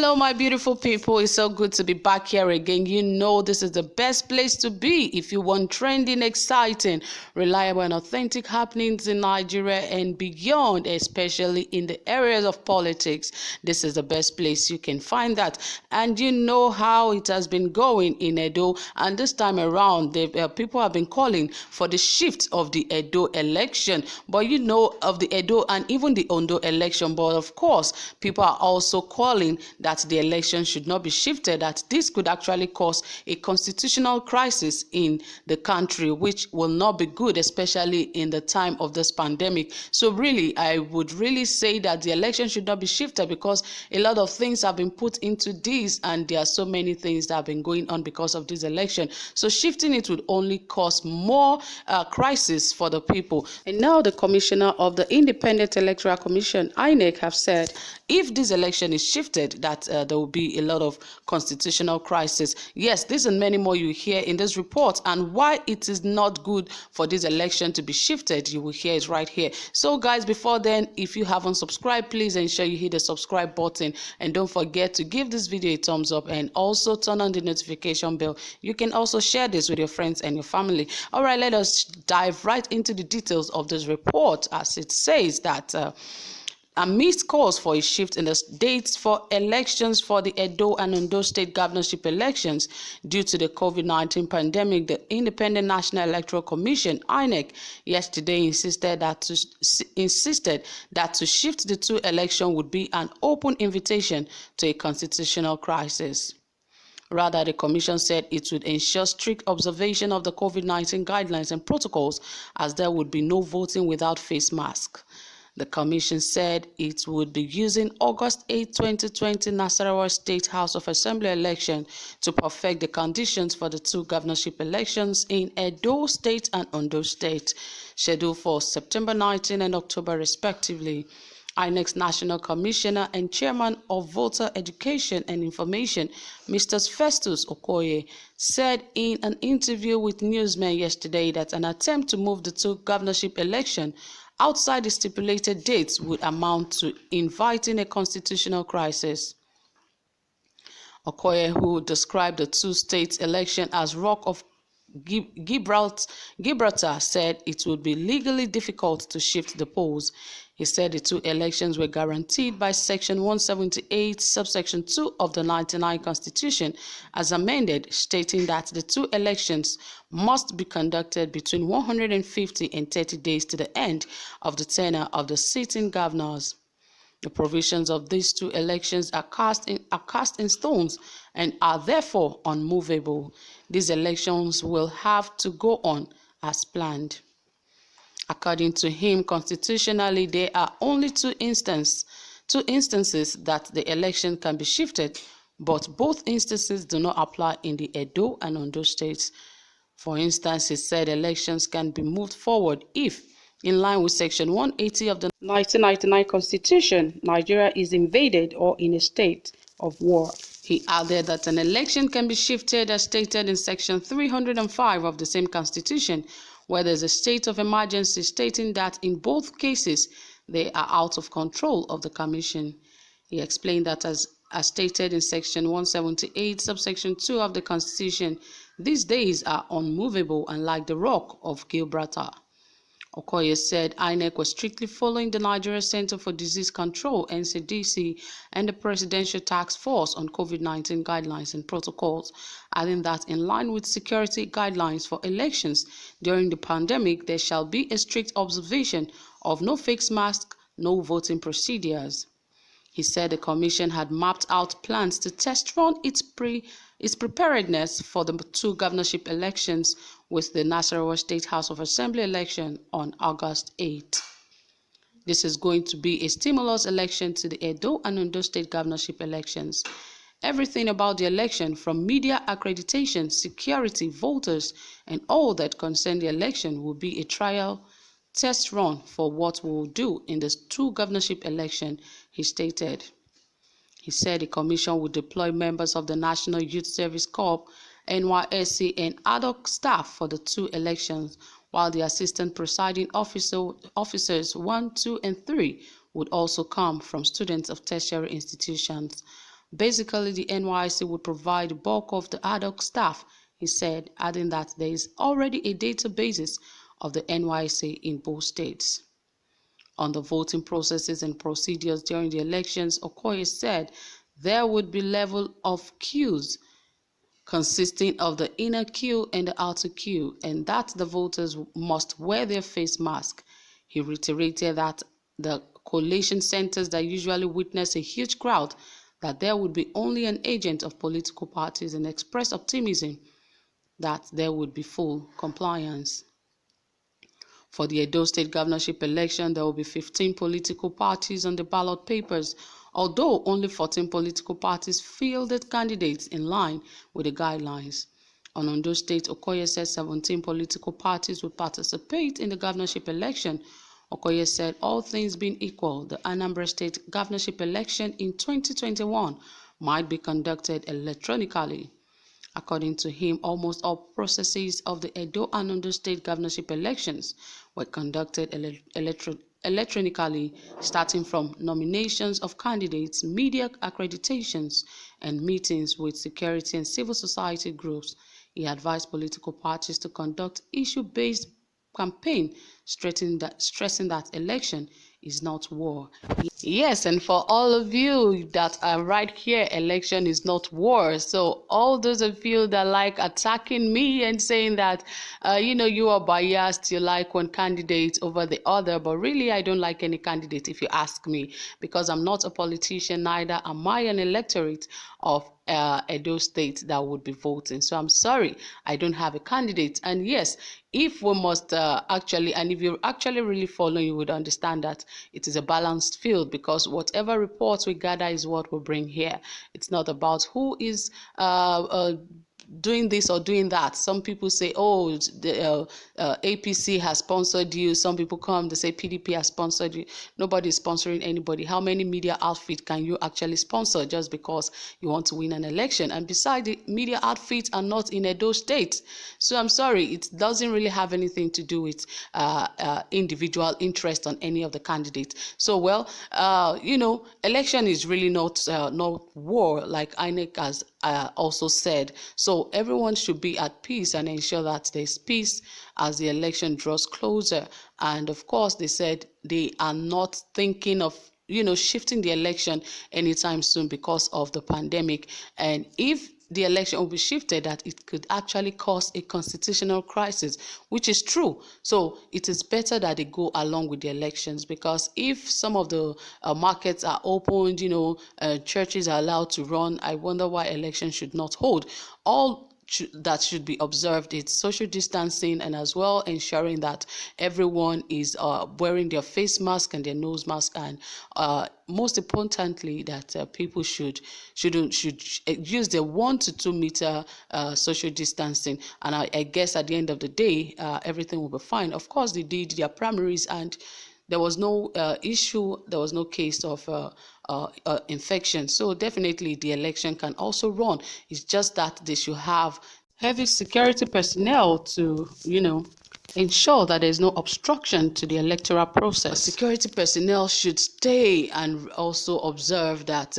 Hello, my beautiful people. It's so good to be back here again. You know, this is the best place to be if you want trending, exciting, reliable, and authentic happenings in Nigeria and beyond, especially in the areas of politics. This is the best place you can find that. And you know how it has been going in Edo. And this time around, people have been calling for the shift of the Edo election. But you know, of the Edo and even the Ondo election. But of course, people are also calling that the election should not be shifted, that this could actually cause a constitutional crisis in the country, which will not be good, especially in the time of this pandemic. So really, I would really say that the election should not be shifted because a lot of things have been put into this and there are so many things that have been going on because of this election. So shifting it would only cause more crisis for the people. And now the commissioner of the Independent Electoral Commission, INEC, have said if this election is shifted, that there will be a lot of constitutional crisis. Yes, this and many more you hear in this report, and why it is not good for this election to be shifted, you will hear it right here. So guys, before then, if you haven't subscribed, please ensure you hit the subscribe button, and don't forget to give this video a thumbs up and also turn on the notification bell. You can also share this with your friends and your family. All right, let us dive right into the details of this report, as it says that amidst calls for a shift in the dates for elections for the Edo and Ondo state governorship elections due to the COVID-19 pandemic, the Independent National Electoral Commission, INEC, yesterday insisted that to shift the two elections would be an open invitation to a constitutional crisis. Rather, the Commission said it would ensure strict observation of the COVID-19 guidelines and protocols, as there would be no voting without face mask. The Commission said it would be using August 8, 2020 Nasarawa State House of Assembly election to perfect the conditions for the two governorship elections in Edo State and Ondo State, scheduled for September 19 and October respectively. INEC's National Commissioner and Chairman of Voter Education and Information, Mr. Festus Okoye, said in an interview with newsmen yesterday that an attempt to move the two governorship elections outside the stipulated dates would amount to inviting a constitutional crisis. Okoye, who described the two states election as Rock of Gibraltar, said it would be legally difficult to shift the polls. He said the two elections were guaranteed by Section 178, subsection 2 of the 1999 Constitution, as amended, stating that the two elections must be conducted between 150 and 30 days to the end of the tenure of the sitting governors. The provisions of these two elections are cast in stones and are therefore unmovable. These elections will have to go on as planned. According to him, constitutionally, there are only two instances that the election can be shifted, but both instances do not apply in the Edo and Ondo states. For instance, he said elections can be moved forward if, in line with Section 180 of the 1999 Constitution, Nigeria is invaded or in a state of war. He added that an election can be shifted as stated in Section 305 of the same Constitution, where there is a state of emergency, stating that in both cases they are out of control of the Commission. He explained that as stated in Section 178, subsection 2 of the Constitution, these days are unmovable and like the Rock of Gibraltar. Okoye said INEC was strictly following the Nigeria Center for Disease Control (NCDC) and the Presidential Task Force on COVID-19 guidelines and protocols, adding that in line with security guidelines for elections during the pandemic, there shall be a strict observation of no face mask, no voting procedures. He said the Commission had mapped out plans to test run its preparedness for the two governorship elections with the Nasarawa State House of Assembly election on August 8. This is going to be a stimulus election to the Edo and Ondo State governorship elections. Everything about the election, from media accreditation, security, voters, and all that concern the election, will be a trial test run for what we will do in the two governorship election, he stated. He said the Commission would deploy members of the National Youth Service Corps, NYSC, and ad hoc staff for the two elections, while the assistant presiding officers 1, 2, and 3 would also come from students of tertiary institutions. Basically, the NYSC would provide the bulk of the ad hoc staff, he said, adding that there is already a database of the NYSC in both states. On the voting processes and procedures during the elections, Okoye said there would be level of queues consisting of the inner queue and the outer queue, and that the voters must wear their face mask. He reiterated that the collation centers that usually witness a huge crowd, that there would be only an agent of political parties, and expressed optimism that there would be full compliance. For the Edo State governorship election, there will be 15 political parties on the ballot papers, although only 14 political parties fielded candidates in line with the guidelines. On Ondo State, Okoye said 17 political parties would participate in the governorship election. Okoye said all things being equal, the Anambra State governorship election in 2021 might be conducted electronically. According to him, almost all processes of the Edo and Ondo State governorship elections were conducted electronically, starting from nominations of candidates, media accreditations, and meetings with security and civil society groups. He advised political parties to conduct issue-based campaign, stressing that election is not war. Yes, and for all of you that are right here, election is not war. So all those of you that like attacking me and saying that, you are biased, you like one candidate over the other, but really I don't like any candidate if you ask me, because I'm not a politician, neither am I an electorate of Edo State that would be voting. So I'm sorry, I don't have a candidate. And yes, if we must and if you're actually really following, you would understand that it is a balanced field, because whatever reports we gather is what we bring here. It's not about who is doing this or doing that. Some people say, oh, the APC has sponsored you. Some people come, they say PDP has sponsored you. Nobody is sponsoring anybody. How many media outfits can you actually sponsor just because you want to win an election? And besides, the media outfits are not in Edo State. So I'm sorry, it doesn't really have anything to do with individual interest on any of the candidates. So, well, election is really not war, like INEC has also said. So everyone should be at peace and ensure that there's peace as the election draws closer. And of course, they said they are not thinking of shifting the election anytime soon because of the pandemic. And if the election will be shifted, that it could actually cause a constitutional crisis, which is true. So it is better that they go along with the elections, because if some of the markets are opened, churches are allowed to run, I wonder why elections should not hold. All that should be observed is social distancing, and as well ensuring that everyone is wearing their face mask and their nose mask, and most importantly that people should use the 1 to 2 meter social distancing. And I guess at the end of the day everything will be fine. Of course, they did their primaries and there was no issue, there was no case of infection. So definitely the election can also run. It's just that they should have heavy security personnel to, ensure that there's no obstruction to the electoral process. Security personnel should stay and also observe that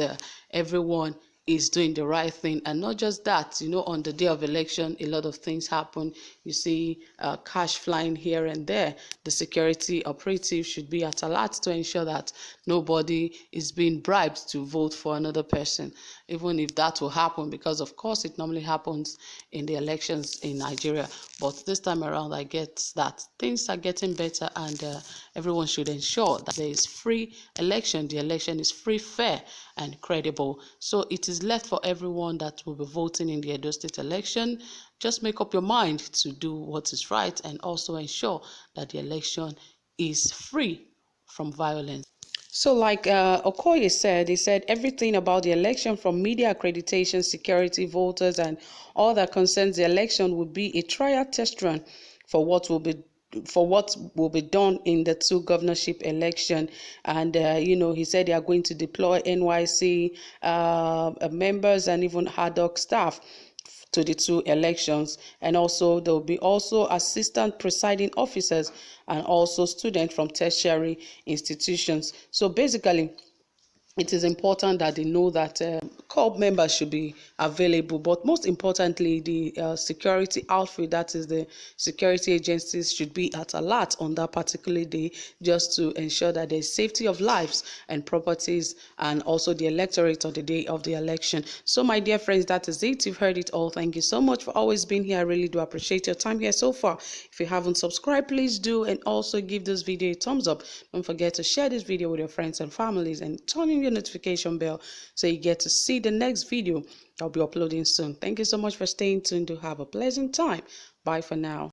everyone is doing the right thing. And not just that, on the day of election, a lot of things happen. You see cash flying here and there. The security operative should be at alert to ensure that nobody is being bribed to vote for another person, even if that will happen, because of course it normally happens in the elections in Nigeria. But this time around, I get that things are getting better, and everyone should ensure that there is free election. The election is free, fair, and credible. So it is left for everyone that will be voting in the Edo State election. Just make up your mind to do what is right, and also ensure that the election is free from violence. So like Okoye said, he said everything about the election, from media accreditation, security, voters, and all that concerns the election would be a trial test run for what will be done in the 2 governorship election. And he said they are going to deploy NYC members and even ad hoc staff to the 2 elections, and also there will be also assistant presiding officers and also students from tertiary institutions. So basically, it is important that they know that corps members should be available, but most importantly, the security outfit, that is the security agencies, should be at alert on that particular day, just to ensure that there's safety of lives and properties, and also the electorate on the day of the election. So my dear friends, that is it. You've heard it all. Thank you so much for always being here. I really do appreciate your time here so far. If you haven't subscribed, please do, and also give this video a thumbs up. Don't forget to share this video with your friends and families, and turn on your notification bell so you get to see the next video I'll be uploading soon. Thank you so much for staying tuned. Do have a pleasant time. Bye for now.